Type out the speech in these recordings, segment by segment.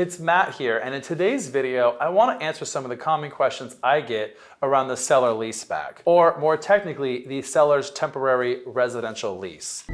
It's Matt here, and in today's video, I want to answer some of the common questions I get around the seller leaseback, or more technically, the seller's temporary residential lease.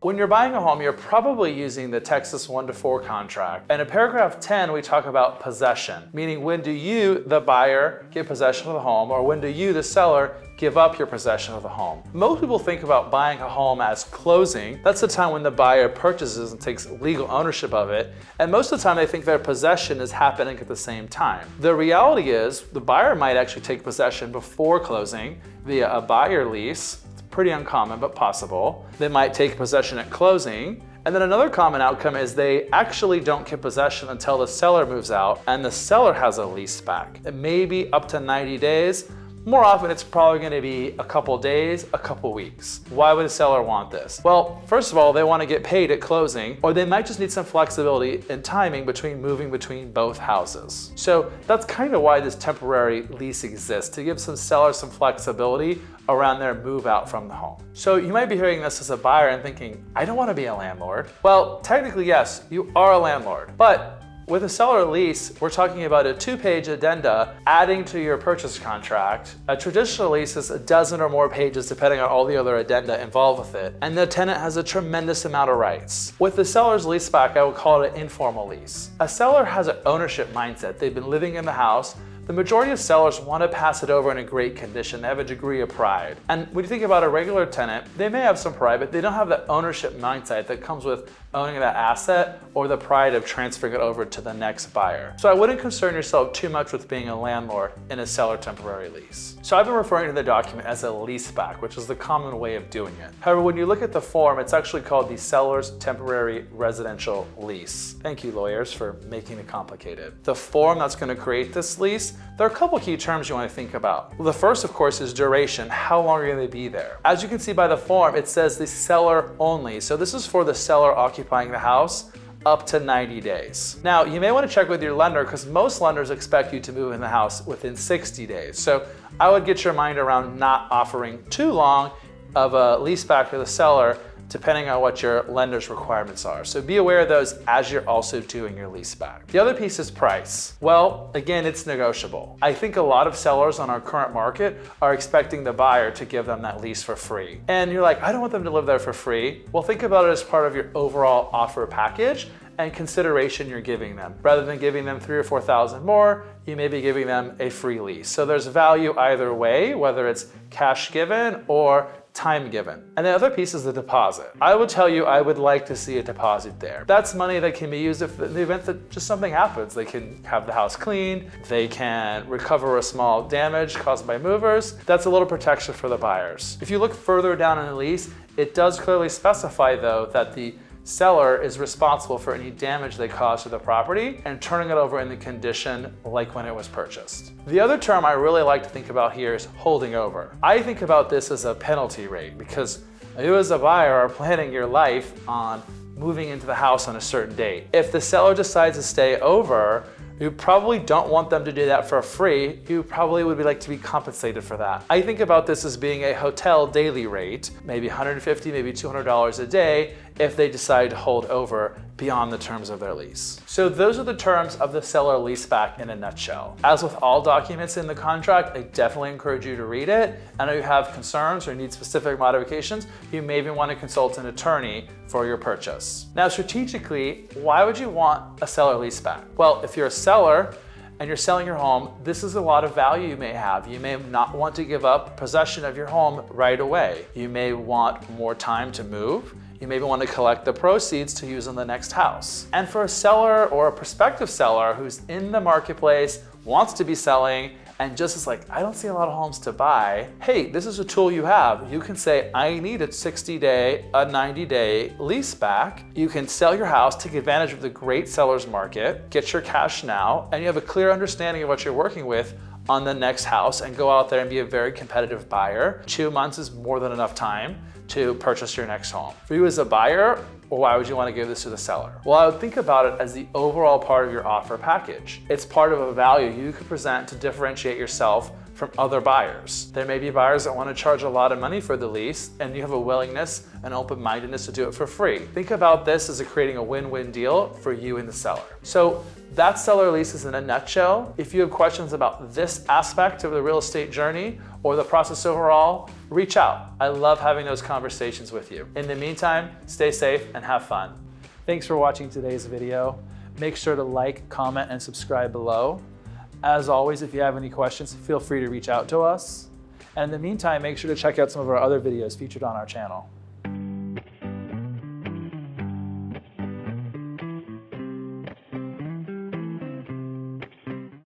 When you're buying a home, you're probably using the Texas 1-to-4 contract. And in paragraph 10, we talk about possession, meaning when do you, the buyer, get possession of the home, or when do you, the seller, give up your possession of the home. Most people think about buying a home as closing. That's the time when the buyer purchases and takes legal ownership of it. And most of the time they think their possession is happening at the same time. The reality is the buyer might actually take possession before closing via a buyer lease. It's pretty uncommon, but possible. They might take possession at closing. And then another common outcome is they actually don't get possession until the seller moves out and the seller has a lease back. It may be up to 90 days. More often, it's probably going to be a couple days, a couple weeks. Why would a seller want this? Well, first of all, they want to get paid at closing, or they might just need some flexibility in timing between moving between both houses. So that's kind of why this temporary lease exists, to give some sellers some flexibility around their move out from the home. So you might be hearing this as a buyer and thinking, I don't want to be a landlord. Well, technically, yes, you are a landlord, but with a seller lease, we're talking about a 2-page addenda adding to your purchase contract. A traditional lease is a dozen or more pages depending on all the other addenda involved with it. And the tenant has a tremendous amount of rights. With the seller's leaseback, I would call it an informal lease. A seller has an ownership mindset. They've been living in the house. The majority of sellers want to pass it over in a great condition. They have a degree of pride. And when you think about a regular tenant, they may have some pride, but they don't have that ownership mindset that comes with owning that asset or the pride of transferring it over to the next buyer. So I wouldn't concern yourself too much with being a landlord in a seller temporary lease. So I've been referring to the document as a leaseback, which is the common way of doing it. However, when you look at the form, it's actually called the seller's temporary residential lease. Thank you, lawyers, for making it complicated. The form that's going to create this lease, there are a couple key terms you want to think about. Well, the first, of course, is duration. How long are they be there? As you can see by the form, it says the seller only. So this is for the seller occupying the house up to 90 days. Now, you may want to check with your lender because most lenders expect you to move in the house within 60 days. So I would get your mind around not offering too long of a lease back to the seller depending on what your lender's requirements are. So be aware of those as you're also doing your lease back. The other piece is price. Well, again, it's negotiable. I think a lot of sellers on our current market are expecting the buyer to give them that lease for free. And you're like, I don't want them to live there for free. Well, think about it as part of your overall offer package and consideration you're giving them. Rather than giving them $3,000 or $4,000 more, you may be giving them a free lease. So there's value either way, whether it's cash given or time given. And the other piece is the deposit. I would tell you I would like to see a deposit there. That's money that can be used if in the event that just something happens. They can have the house cleaned, they can recover a small damage caused by movers. That's a little protection for the buyers. If you look further down in the lease, it does clearly specify though that the seller is responsible for any damage they cause to the property and turning it over in the condition like when it was purchased. The other term I really like to think about here is holding over. I think about this as a penalty rate because you as a buyer are planning your life on moving into the house on a certain date. If the seller decides to stay over, you probably don't want them to do that for free. You probably would like to be compensated for that. I think about this as being a hotel daily rate, maybe $150, maybe $200 a day if they decide to hold over beyond the terms of their lease. So those are the terms of the seller leaseback in a nutshell. As with all documents in the contract, I definitely encourage you to read it. And if you have concerns or need specific modifications, you may even want to consult an attorney for your purchase. Now, strategically, why would you want a seller leaseback? Well, if you're a seller and you're selling your home, this is a lot of value you may have. You may not want to give up possession of your home right away. You may want more time to move. You maybe want to collect the proceeds to use on the next house. And for a seller or a prospective seller who's in the marketplace, wants to be selling, and just is like, I don't see a lot of homes to buy. Hey, this is a tool you have. You can say, I need a 60-day, a 90-day lease back. You can sell your house, take advantage of the great seller's market, get your cash now, and you have a clear understanding of what you're working with on the next house and go out there and be a very competitive buyer. 2 months is more than enough time to purchase your next home. For you as a buyer, why would you want to give this to the seller? Well, I would think about it as the overall part of your offer package. It's part of a value you could present to differentiate yourself from other buyers. There may be buyers that want to charge a lot of money for the lease, and you have a willingness and open-mindedness to do it for free. Think about this as creating a win-win deal for you and the seller. So that's seller leases in a nutshell. If you have questions about this aspect of the real estate journey or the process overall, reach out. I love having those conversations with you. In the meantime, stay safe and have fun. Thanks for watching today's video. Make sure to like, comment, and subscribe below. As always, if you have any questions, feel free to reach out to us. And in the meantime, make sure to check out some of our other videos featured on our channel.